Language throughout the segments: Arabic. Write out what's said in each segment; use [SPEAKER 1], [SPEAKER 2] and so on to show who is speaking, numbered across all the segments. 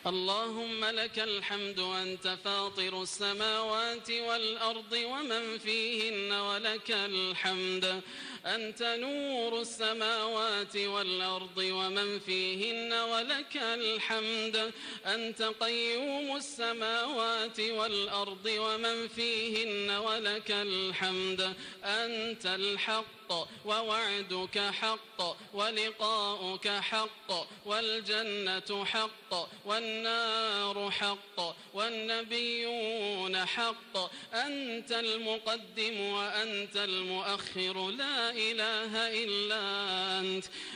[SPEAKER 1] اللهم لك الحمد أنت فاطر السماوات والأرض ومن فيهن ولك الحمد أنت نور السماوات والأرض ومن فيهن ولك الحمد أنت قيوم السماوات والأرض ومن فيهن ولك الحمد أنت الحق ووعدك حق ولقاؤك حق والجنة حق والنار حق والنبيون حق أنت المقدم وأنت المؤخر لا إله إلا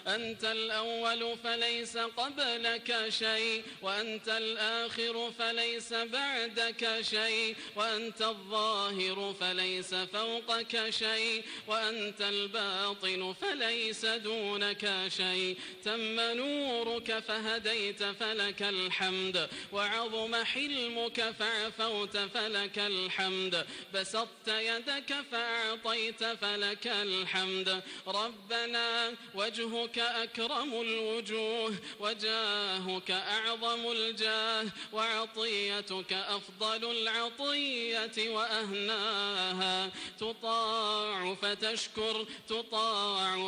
[SPEAKER 1] أنت الأول فليس قبلك شيء وأنت الآخر فليس بعدك شيء وأنت الظاهر فليس فوقك شيء وأنت الباطن فليس دونك شيء تم نورك فهديت فلك الحمد وعظم حلمك فعفوت فلك الحمد بسطت يدك فأعطيت فلك الحمد ربنا وجهك أكرم الوجوه وجاهك أعظم الجاه وعطيتك أفضل العطية وأهناها تطاع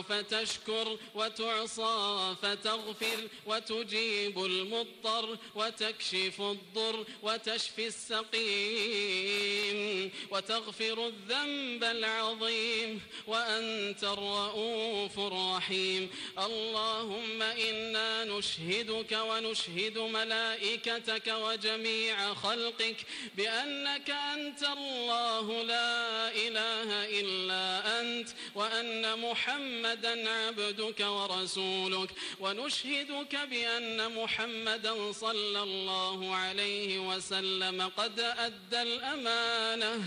[SPEAKER 1] فتشكر وتعصى فتغفر وتجيب المضطر وتكشف الضر وتشفي السقيم وتغفر الذنب العظيم وأنت الرؤوف الرحيم اللهم إنا نشهدك ونشهد ملائكتك وجميع خلقك بأنك أنت الله لا إله إلا أنت وأن محمدا عبدك ورسولك ونشهدك بأن محمدا صلى الله عليه وسلم قد أدى الأمانة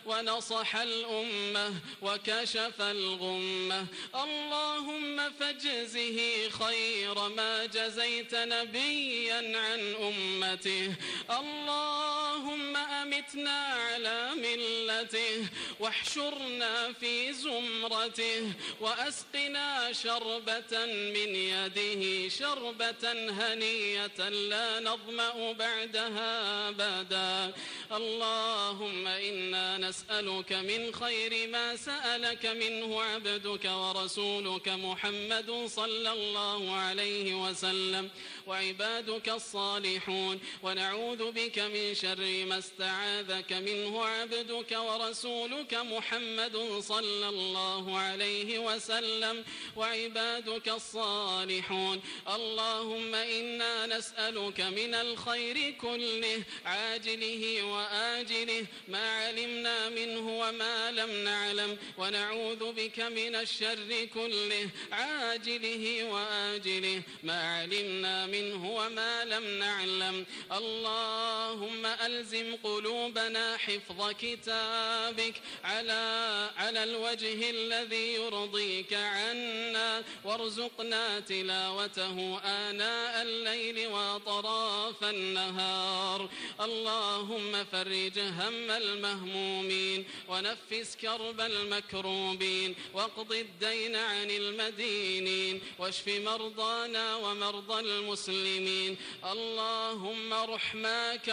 [SPEAKER 1] ونصح الأمة وكشف الغمة اللهم فاجزه خير ما جزيت نبيا عن أمته اللهم أمتنا على ملته واحشرنا في زمرته وأسقنا شربة من يده شربة هنية لا نظمأ بعدها أبدا اللهم إنا نسألك من خير ما سألك منه عبدك ورسولك محمد صلى الله عليه وسلم وعبادك الصالحون ونعوذ بك من شر ما استعاذك منه عبدك ورسولك محمد صلى الله عليه وسلم وعبادك الصالحون اللهم إنا نسألك من الخير كله عاجله وآجله ما علمنا منه وما لم نعلم ونعوذ بك من الشر كله عاجله وآجله ما علمنا منه وما لم نعلم اللهم ألزم قلوبنا حفظ كتابك على الوجه الذي يرضيك عنا وارزقنا تلاوته آناء الليل وأطراف النهار اللهم فرج هم المهمومين ونفس كرب المكروبين واقض الدين عن المدينين واشف مرضانا ومرضى المسلمين اللهم رحماك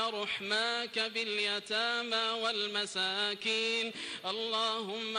[SPEAKER 1] باليتامى والمساكين اللهم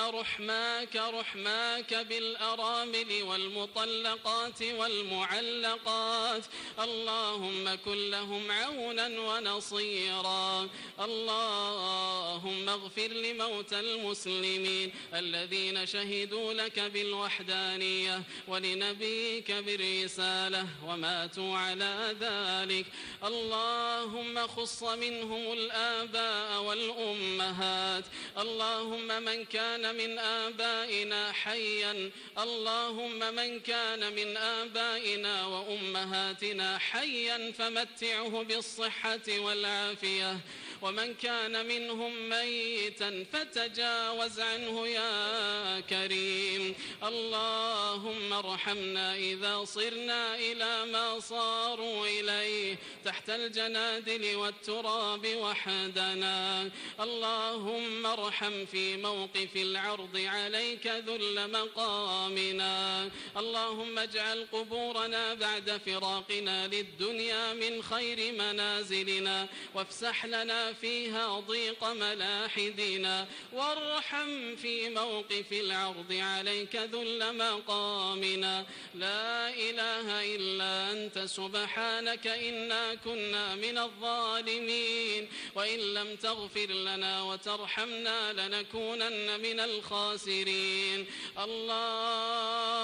[SPEAKER 1] رحماك بالأرامل والمطلقات والمعلقات اللهم كن لهم عونا ونصيرا اللهم اغفر لموتى المسلمين الذين شهدوا لك بالوحدانية ولنبيك بالرسالة وماتوا على ذلك اللهم خص منهم الآباء والأمهات اللهم من كان من آبائنا حيا اللهم من كان من آبائنا وأمهاتنا حيا فمتعه بالصحة والعافية ومن كان منهم ميتا فتجاوز عنه يا كريم. اللهم ارحمنا إذا صرنا إلى ما صاروا إليه تحت الجنادل والتراب وحدنا. اللهم ارحم في موقف العرض عليك ذل مقامنا. اللهم اجعل قبورنا بعد فراقنا للدنيا من خير منازلنا، وافسح لنا فيها ضيق ملاحدنا، وارحم في موقف العرض عليك ذل مقامنا. لا إله إلا أنت سبحانك إنا كنا من الظالمين، وإن لم تغفر لنا وترحمنا لنكونن من الخاسرين. اللهم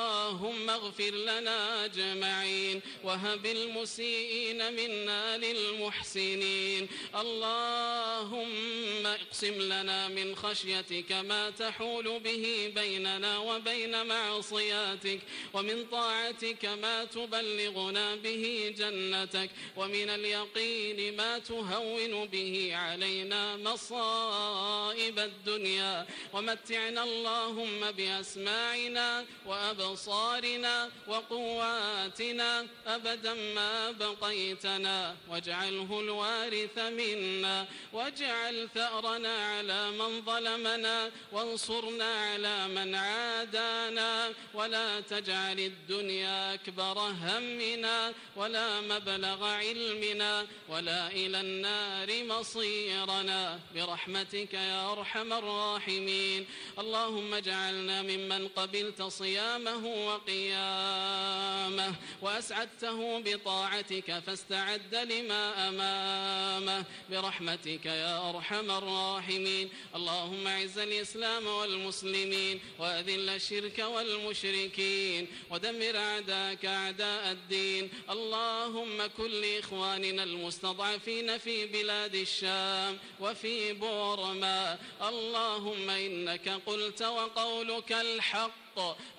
[SPEAKER 1] اغفر لنا أجمعين، وهب المسيئين منا للمحسنين. اللهم اقسم لنا من خشيتك ما تحول به بيننا وبين معصياتك، ومن طاعتك ما تبلغنا به جنتك، ومن اليقين ما تهون به علينا مصائب الدنيا. ومتعنا اللهم بأسماعنا وأبصارنا وقواتنا أبدا ما بقيتنا، واجعله الوارث منا، واجعل ثأرنا على من ظلمنا، وانصرنا على من عادانا، ولا تجعل الدنيا أكبر همنا ولا مبلغ علمنا ولا إلى النار مصيرنا، برحمتك يا أرحم الراحمين. اللهم اجعلنا ممن قبلت صيامه وقيامه، وأسعدته بطاعتك فاستعد لما أمامه، برحمتك يا أرحم الراحمين. اللهم اعز الإسلام والمسلمين، وأذل الشرك والمشركين، ودمر أعداءك أعداء الدين. اللهم كن لإخواننا المستضعفين في بلاد الشام وفي بورما. اللهم إنك قلت وقولك الحق،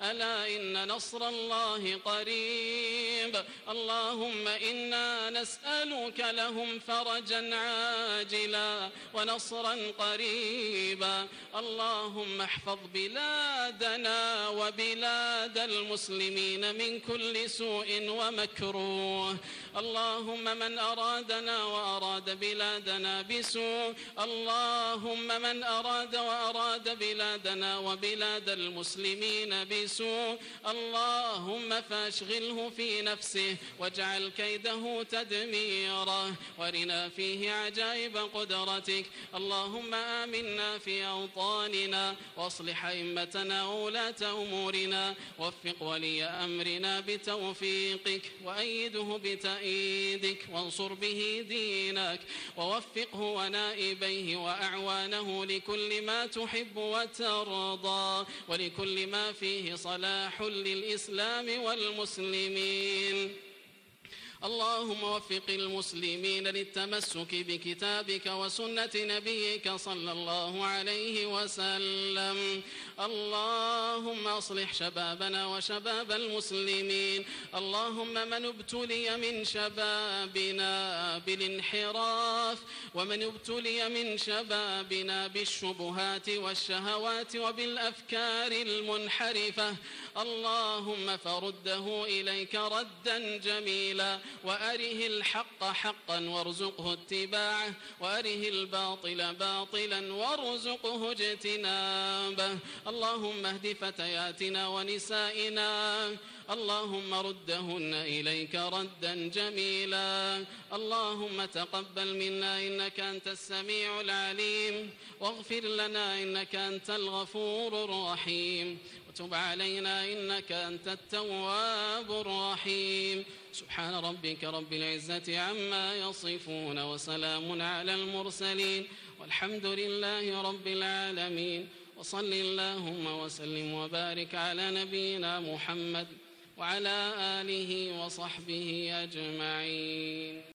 [SPEAKER 1] ألا إن نصر الله قريب. اللهم إنا نسألك لهم فرجا عاجلا ونصرا قريبا. اللهم احفظ بلادنا وبلاد المسلمين من كل سوء ومكروه. اللهم من أرادنا وأراد بلادنا بسوء، اللهم من أراد وأراد بلادنا وبلاد المسلمين بسوء، اللهم فاشغله في نفسه واجعل كيده تدميره، وارنا فيه عجائب قدرتك. اللهم آمنا في أوطاننا، واصلح أئمتنا وولاة أمورنا، وفق ولي أمرنا بتوفيقك، وأيده بتأييدك، وانصر به دينك، ووفقه ونائبيه وأعوانه لكل ما تحب وترضى، ولكل ما فيه صلاح للإسلام والمسلمين. اللهم وفق المسلمين للتمسك بكتابك وسنة نبيك صلى الله عليه وسلم. اللهم أصلح شبابنا وشباب المسلمين. اللهم من ابتلي من شبابنا بالانحراف، ومن ابتلي من شبابنا بالشبهات والشهوات وبالأفكار المنحرفة، اللهم فرده إليك ردا جميلا، وأره الحق حقا وارزقه اتباعه، وأره الباطل باطلا وارزقه اجتنابه. اللهم اهد فتياتنا ونسائنا، اللهم ردهن إليك ردا جميلا. اللهم تقبل منا إنك أنت السميع العليم، واغفر لنا إنك أنت الغفور الرحيم، وتب علينا إنك أنت التواب الرحيم. سبحان ربك رب العزة عما يصفون، وسلام على المرسلين، والحمد لله رب العالمين. وصل اللهم وسلم وبارك على نبينا محمد وعلى آله وصحبه أجمعين.